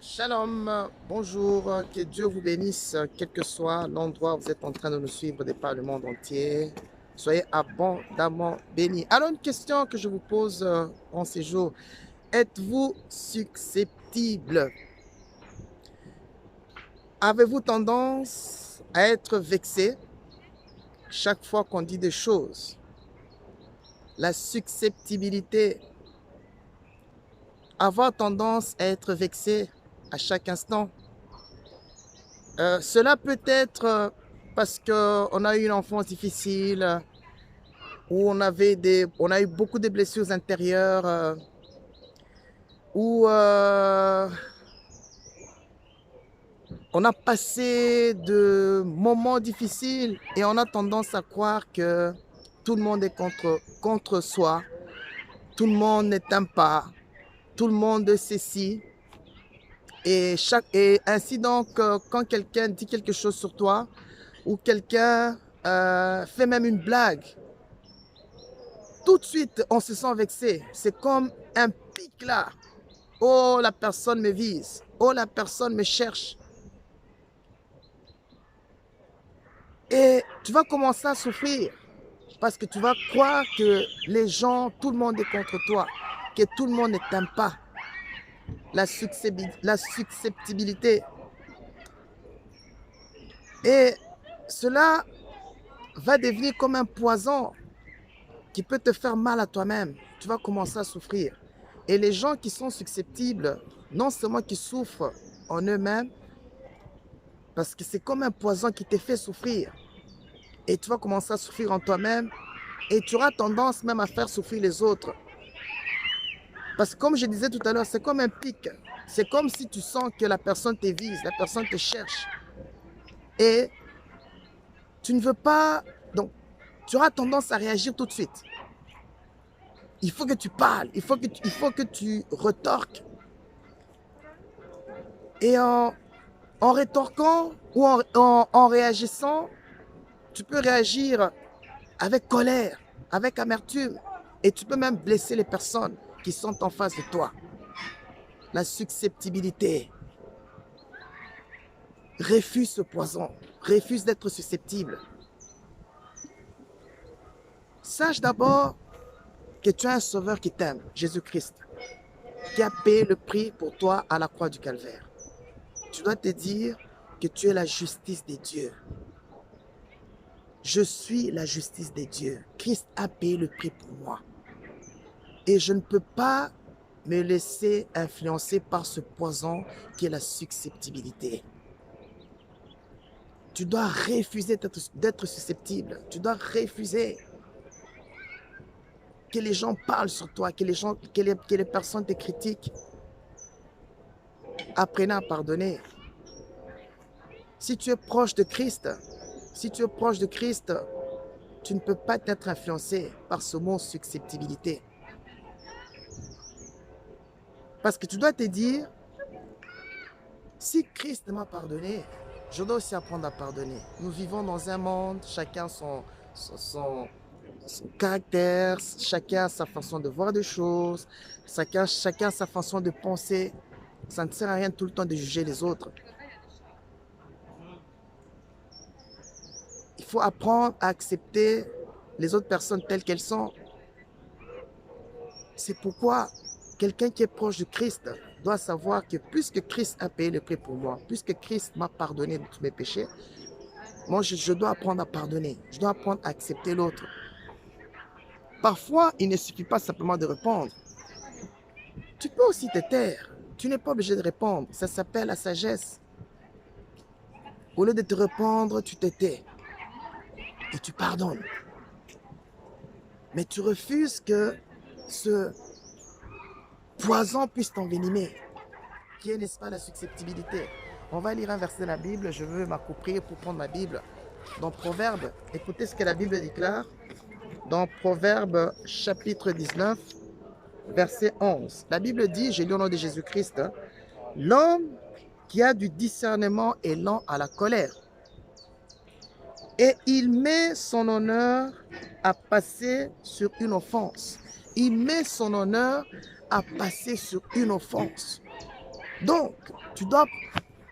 Shalom, bonjour, que Dieu vous bénisse, quel que soit l'endroit où vous êtes en train de nous suivre de par le monde entier. Soyez abondamment bénis. Alors, une question que je vous pose en ces jours. Êtes-vous susceptible? Avez-vous tendance à être vexé chaque fois qu'on dit des choses? La susceptibilité. Avoir tendance à être vexé à chaque instant. Cela peut être parce qu'on a eu une enfance difficile, où on a eu beaucoup de blessures intérieures, où on a passé de moments difficiles et on a tendance à croire que tout le monde est contre soi, tout le monde ne t'aime pas, tout le monde ceci. Et ainsi donc, quand quelqu'un dit quelque chose sur toi, ou quelqu'un fait même une blague, tout de suite, on se sent vexé. C'est comme un pic là. Oh, la personne me vise. Oh, la personne me cherche. Et tu vas commencer à souffrir parce que tu vas croire que les gens, tout le monde est contre toi, que tout le monde ne t'aime pas. La susceptibilité. Et cela va devenir comme un poison qui peut te faire mal à toi-même. Tu vas commencer à souffrir. Et les gens qui sont susceptibles, non seulement qui souffrent en eux-mêmes, parce que c'est comme un poison qui te fait souffrir. Et tu vas commencer à souffrir en toi-même et tu auras tendance même à faire souffrir les autres. Parce que comme je disais tout à l'heure, c'est comme un pic. C'est comme si tu sens que la personne te vise, la personne te cherche. Et tu ne veux pas... Donc, tu auras tendance à réagir tout de suite. Il faut que tu parles, il faut que tu retorques. Et en rétorquant ou en réagissant, tu peux réagir avec colère, avec amertume. Et tu peux même blesser les personnes qui sont en face de toi. La susceptibilité. Refuse ce poison. Refuse d'être susceptible. Sache d'abord que tu as un sauveur qui t'aime, Jésus-Christ, qui a payé le prix pour toi à la croix du Calvaire. Tu dois te dire que tu es la justice des dieux. Je suis la justice des dieux. Christ a payé le prix pour moi. Et je ne peux pas me laisser influencer par ce poison qui est la susceptibilité. Tu dois refuser d'être susceptible. Tu dois refuser que les gens parlent sur toi, que les personnes te critiquent. Apprenez à pardonner. Si tu es proche de Christ, si tu es proche de Christ, tu ne peux pas être influencé par ce mot susceptibilité. Parce que tu dois te dire, si Christ m'a pardonné, je dois aussi apprendre à pardonner. Nous vivons dans un monde, chacun son caractère, chacun sa façon de voir des choses, chacun sa façon de penser. Ça ne sert à rien tout le temps de juger les autres. Il faut apprendre à accepter les autres personnes telles qu'elles sont. C'est pourquoi quelqu'un qui est proche de Christ doit savoir que puisque Christ a payé le prix pour moi, puisque Christ m'a pardonné de tous mes péchés, moi je dois apprendre à pardonner. Je dois apprendre à accepter l'autre. Parfois, il ne suffit pas simplement de répondre. Tu peux aussi te taire. Tu n'es pas obligé de répondre. Ça s'appelle la sagesse. Au lieu de te répondre, tu te tais. Et tu pardonnes. Mais tu refuses que ce poison puisse t'envenimer. Qui est, n'est-ce pas, la susceptibilité. On va lire un verset de la Bible. Je veux m'approprier pour prendre ma Bible. Dans Proverbe, écoutez ce que la Bible déclare. Dans Proverbe chapitre 19, verset 11. La Bible dit, j'ai lu au nom de Jésus-Christ, l'homme qui a du discernement est lent à la colère. Et il met son honneur à passer sur une offense. Il met son honneur à passer sur une offense. Donc, tu dois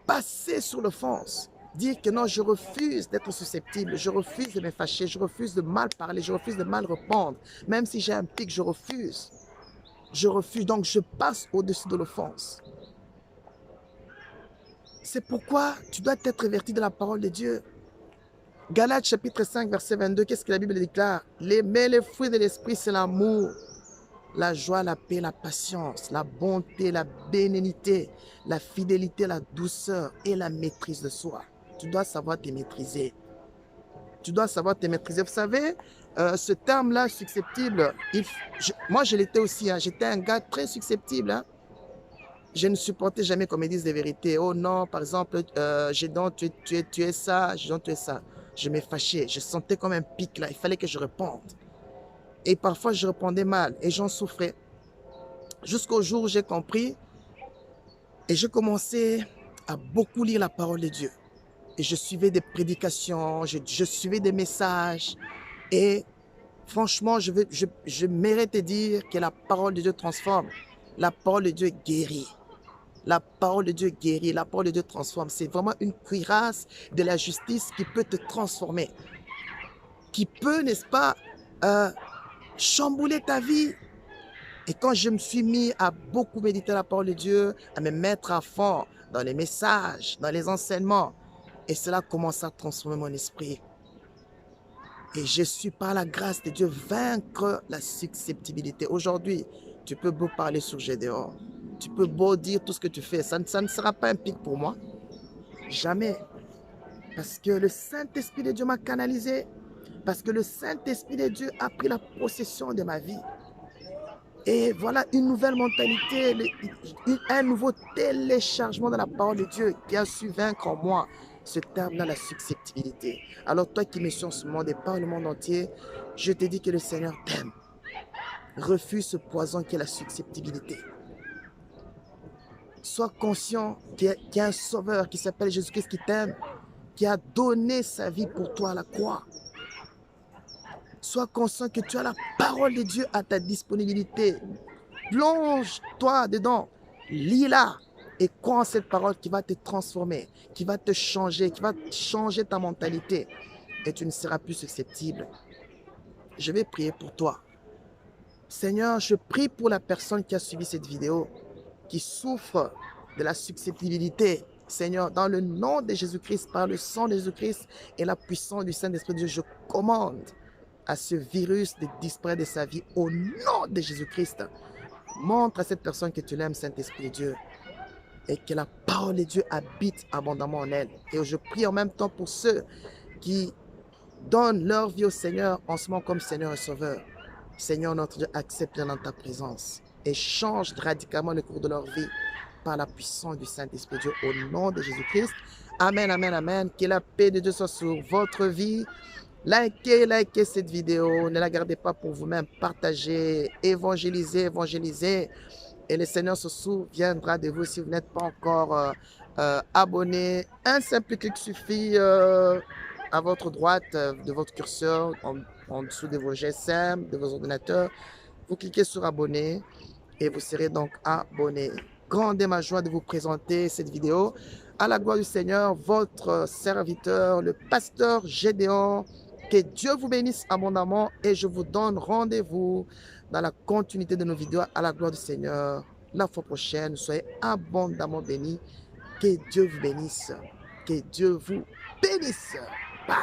passer sur l'offense. Dire que non, je refuse d'être susceptible, je refuse de me fâcher, je refuse de mal parler, je refuse de mal répondre. Même si j'ai un pic, je refuse. Je refuse, donc je passe au-dessus de l'offense. C'est pourquoi tu dois être averti de la parole de Dieu. Galates chapitre 5, verset 22, qu'est-ce que la Bible déclare? Mais les fruits de l'esprit, c'est l'amour, la joie, la paix, la patience, la bonté, la bénignité, la fidélité, la douceur et la maîtrise de soi. Tu dois savoir te maîtriser. Tu dois savoir te maîtriser. Vous savez, ce terme-là, susceptible, moi je l'étais aussi, hein, j'étais un gars très susceptible. Hein. Je ne supportais jamais qu'on me dise des vérités. Oh non, par exemple, j'ai donc tu es ça, j'ai donc tu es ça. Je me fâchais, je sentais comme un pic là, il fallait que je réponde. Et parfois, je répondais mal et j'en souffrais. Jusqu'au jour où j'ai compris et j'ai commencé à beaucoup lire la parole de Dieu. Et je suivais des prédications, je suivais des messages. Et franchement, je mérite de dire que la parole de Dieu transforme. La parole de Dieu guérit. La parole de Dieu guérit, la parole de Dieu transforme. C'est vraiment une cuirasse de la justice qui peut te transformer. Qui peut, n'est-ce pas, chambouler ta vie. Et quand je me suis mis à beaucoup méditer la parole de Dieu, à me mettre à fond dans les messages, dans les enseignements, et cela commence à transformer mon esprit. Et je suis par la grâce de Dieu vaincre la susceptibilité. Aujourd'hui, tu peux beau parler sur Gédéon, tu peux beau dire tout ce que tu fais, ça ne sera pas un pic pour moi. Jamais. Parce que le Saint-Esprit de Dieu m'a canalisé. Parce que le Saint-Esprit de Dieu a pris la possession de ma vie. Et voilà une nouvelle mentalité, un nouveau téléchargement de la parole de Dieu qui a su vaincre en moi ce terme-là, la susceptibilité. Alors toi qui me suis en ce monde et par le monde entier, je te dis que le Seigneur t'aime. Refuse ce poison qui est la susceptibilité. Sois conscient qu'il y a un sauveur qui s'appelle Jésus-Christ qui t'aime, qui a donné sa vie pour toi à la croix. Sois conscient que tu as la parole de Dieu à ta disponibilité. Plonge-toi dedans, lis-la et crois en cette parole qui va te transformer, qui va te changer, qui va changer ta mentalité et tu ne seras plus susceptible. Je vais prier pour toi. Seigneur, je prie pour la personne qui a suivi cette vidéo, qui souffre de la susceptibilité. Seigneur, dans le nom de Jésus-Christ, par le sang de Jésus-Christ et la puissance du Saint-Esprit de Dieu, je commande à ce virus de disparaître de sa vie au nom de Jésus-Christ. Montre à cette personne que tu l'aimes, Saint-Esprit de Dieu, et que la parole de Dieu habite abondamment en elle. Et je prie en même temps pour ceux qui donnent leur vie au Seigneur en ce moment comme Seigneur et Sauveur. Seigneur notre Dieu, accepte-les dans ta présence et change radicalement le cours de leur vie par la puissance du Saint-Esprit de Dieu au nom de Jésus-Christ. Amen, amen, amen. Que la paix de Dieu soit sur votre vie. Likez cette vidéo. Ne la gardez pas pour vous-même. Partagez, évangélisez. Et le Seigneur se souviendra de vous si vous n'êtes pas encore abonné. Un simple clic suffit à votre droite de votre curseur, en dessous de vos GSM, de vos ordinateurs. Vous cliquez sur abonner et vous serez donc abonné. Grande est ma joie de vous présenter cette vidéo. À la gloire du Seigneur, votre serviteur, le pasteur Gédéon. Que Dieu vous bénisse abondamment et je vous donne rendez-vous dans la continuité de nos vidéos à la gloire du Seigneur. La fois prochaine, soyez abondamment bénis. Que Dieu vous bénisse. Que Dieu vous bénisse. Bye.